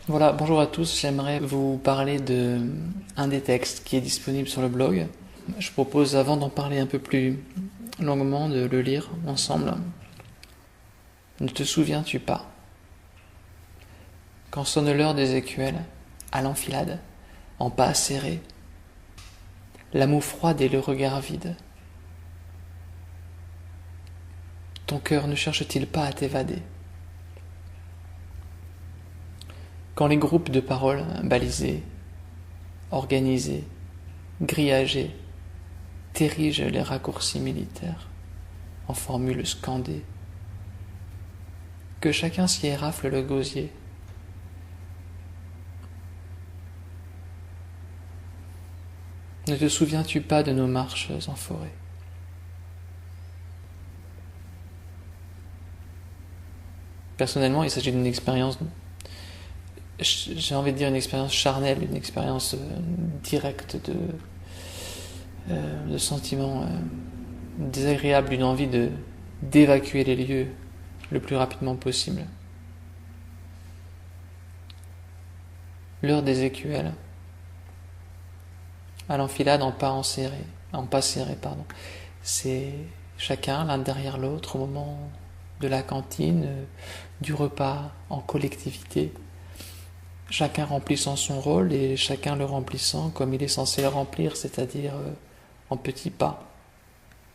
Voilà, bonjour à tous. J'aimerais vous parler de un des textes qui est disponible sur le blog. Je propose, avant d'en parler un peu plus longuement, de le lire ensemble. Ne te souviens-tu pas, quand sonne l'heure des écuelles, à l'enfilade, en pas serré, la moue froide et le regard vide, ton cœur ne cherche-t-il pas à t'évader? Quand les groupes de paroles balisés, organisés, grillagés, t'érigent les raccourcis militaires en formules scandées, que chacun s'y érafle le gosier. Ne te souviens-tu pas de nos marches en forêt? Personnellement, il s'agit d'une expérience, j'ai envie de dire une expérience charnelle, une expérience directe de sentiments désagréables, d'une envie d'évacuer les lieux le plus rapidement possible. L'heure des écuelles, à l'enfilade en pas serré, pardon. C'est chacun l'un derrière l'autre au moment de la cantine, du repas en collectivité, chacun remplissant son rôle et chacun le remplissant comme il est censé le remplir, c'est-à-dire en petits pas,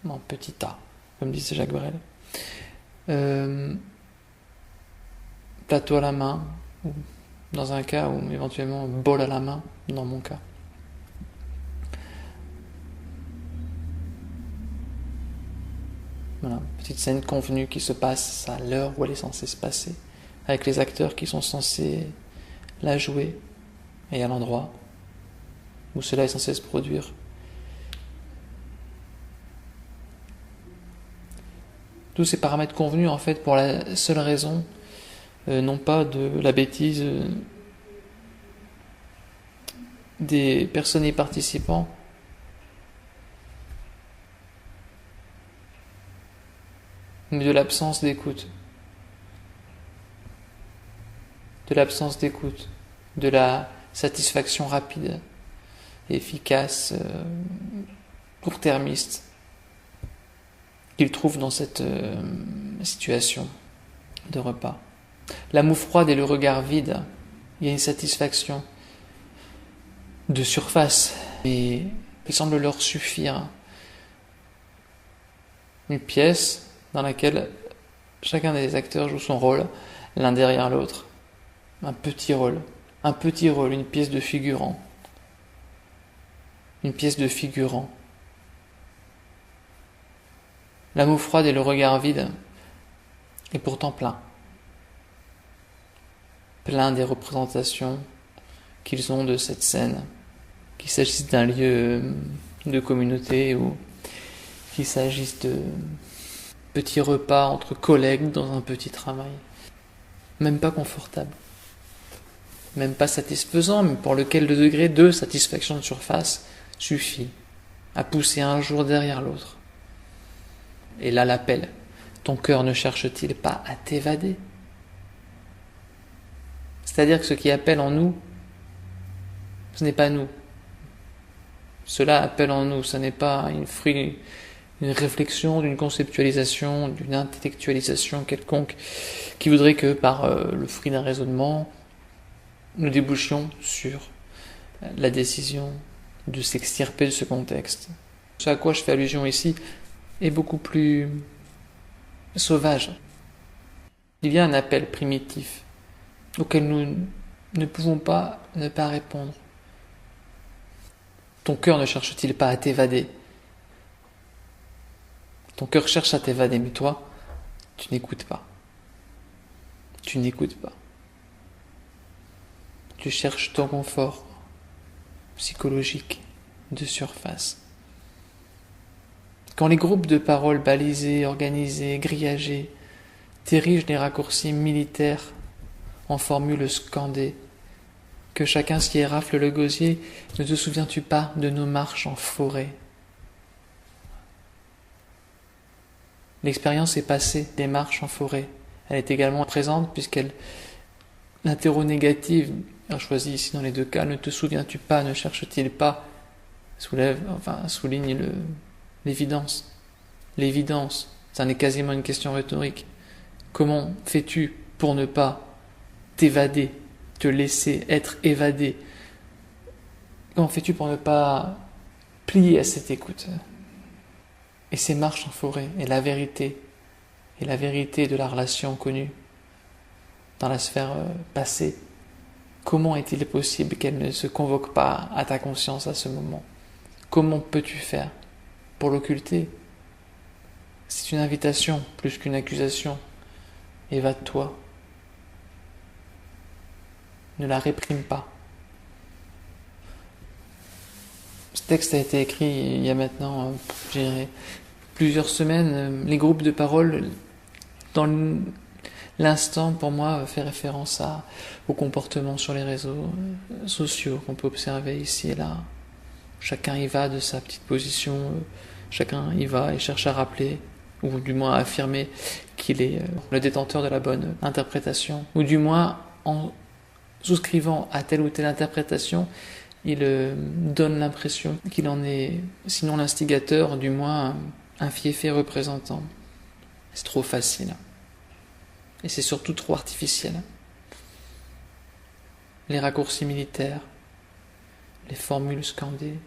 en petits tas, comme disait Jacques Brel. Plateau à la main, ou dans un cas, ou éventuellement bol à la main, dans mon cas. Voilà, petite scène convenue qui se passe à l'heure où elle est censée se passer, avec les acteurs qui sont censés la jouer, et à l'endroit où cela est censé se produire. Tous ces paramètres convenus, en fait, pour la seule raison, non pas de la bêtise des personnes y participant, mais de l'absence d'écoute. De l'absence d'écoute, de la satisfaction rapide, efficace, court-termiste qu'il trouve dans cette situation de repas. La moue froide et le regard vide, il y a une satisfaction de surface, mais il semble leur suffire. Une pièce dans laquelle chacun des acteurs joue son rôle, l'un derrière l'autre. Un petit rôle, une pièce de figurant. Une pièce de figurant. La moue froide et le regard vide est pourtant plein. Plein des représentations qu'ils ont de cette scène, qu'il s'agisse d'un lieu de communauté ou qu'il s'agisse de petits repas entre collègues dans un petit travail. Même pas confortable. Même pas satisfaisant, mais pour lequel le degré de satisfaction de surface suffit à pousser un jour derrière l'autre. Et là l'appel, ton cœur ne cherche-t-il pas à t'évader? C'est-à-dire que ce qui appelle en nous, ce n'est pas nous. Cela appelle en nous, ce n'est pas une fruit d'une réflexion, d'une conceptualisation, d'une intellectualisation quelconque qui voudrait que par le fruit d'un raisonnement, nous débouchions sur la décision de s'extirper de ce contexte. Ce à quoi je fais allusion ici est beaucoup plus sauvage. Il y a un appel primitif auquel nous ne pouvons pas ne pas répondre. Ton cœur ne cherche-t-il pas à t'évader? Ton cœur cherche à t'évader, mais toi, tu n'écoutes pas. Tu n'écoutes pas. Tu cherches ton confort psychologique de surface. Quand les groupes de paroles balisés, organisés, grillagés, t'érigent les raccourcis militaires en formules scandées, que chacun s'y érafle le gosier, ne te souviens-tu pas de nos marches en forêt? L'expérience est passée des marches en forêt. Elle est également présente puisqu'elle L'interro-négative, choisi ici dans les deux cas, ne te souviens-tu pas, ne cherche-t-il pas, souligne l'évidence. L'évidence, ça n'est quasiment une question rhétorique. Comment fais-tu pour ne pas t'évader, te laisser être évadé? Comment fais-tu pour ne pas plier à cette écoute? Et ces marches en forêt, et la vérité de la relation connue dans la sphère passée, comment est-il possible qu'elle ne se convoque pas à ta conscience à ce moment? Comment peux-tu faire pour l'occulter? C'est une invitation plus qu'une accusation. Évade-toi. Ne la réprime pas. Ce texte a été écrit il y a maintenant, je dirais, plusieurs semaines. Les groupes de parole, dans l'instant, pour moi, fait référence au comportement sur les réseaux sociaux qu'on peut observer ici et là. Chacun y va de sa petite position, chacun y va et cherche à rappeler, ou du moins à affirmer qu'il est le détenteur de la bonne interprétation, ou du moins en souscrivant à telle ou telle interprétation, il donne l'impression qu'il en est, sinon l'instigateur, du moins un fiefé représentant. C'est trop facile. Et c'est surtout trop artificiel. Les raccourcis militaires, les formules scandées,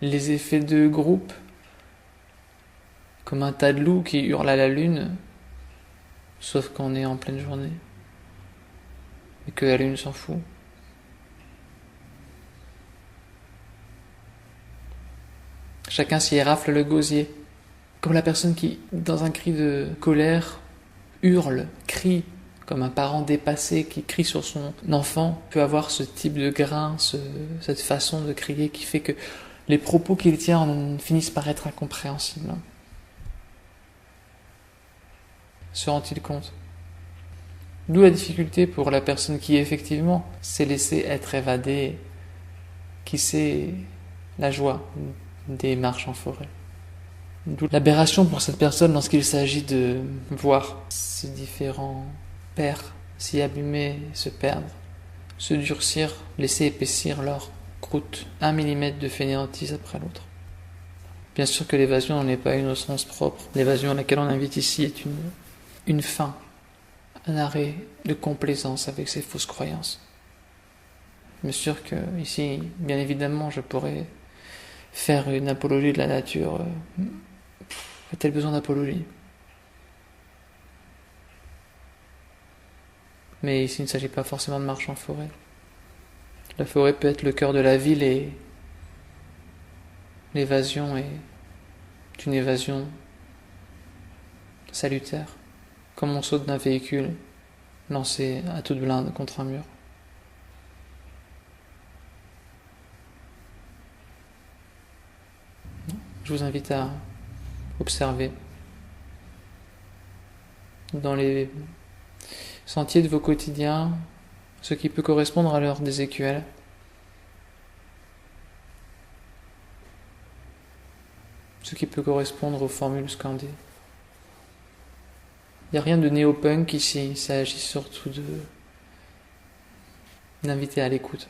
les effets de groupe, comme un tas de loups qui hurlent à la lune, sauf qu'on est en pleine journée, et que la lune s'en fout. Chacun s'y érafle le gosier, comme la personne qui, dans un cri de colère, hurle, crie, comme un parent dépassé qui crie sur son enfant, peut avoir ce type de grain, cette façon de crier qui fait que les propos qu'il tient finissent par être incompréhensibles. Se rend-il compte? D'où la difficulté pour la personne qui, effectivement, s'est laissée être évadée, qui sait la joie des marches en forêt. D'où l'aberration pour cette personne lorsqu'il s'agit de voir ces différents pères s'y abîmer, se perdre, se durcir, laisser épaissir leur croûte, 1 millimètre de fainéantise après l'autre. Bien sûr que l'évasion n'en est pas une au sens propre. L'évasion à laquelle on invite ici est une fin, un arrêt de complaisance avec ces fausses croyances. Bien sûr que ici, bien évidemment, je pourrais faire une apologie de la nature. A-t-elle besoin d'apologie? Mais ici, il ne s'agit pas forcément de marche en forêt. La forêt peut être le cœur de la ville et l'évasion est une évasion salutaire, comme on saute d'un véhicule lancé à toute blinde contre un mur. Je vous invite à observer dans les sentiers de vos quotidiens ce qui peut correspondre à l'heure des écuelles. Ce qui peut correspondre aux formules scandées. Il n'y a rien de néo-punk ici, il s'agit surtout d'inviter à l'écoute.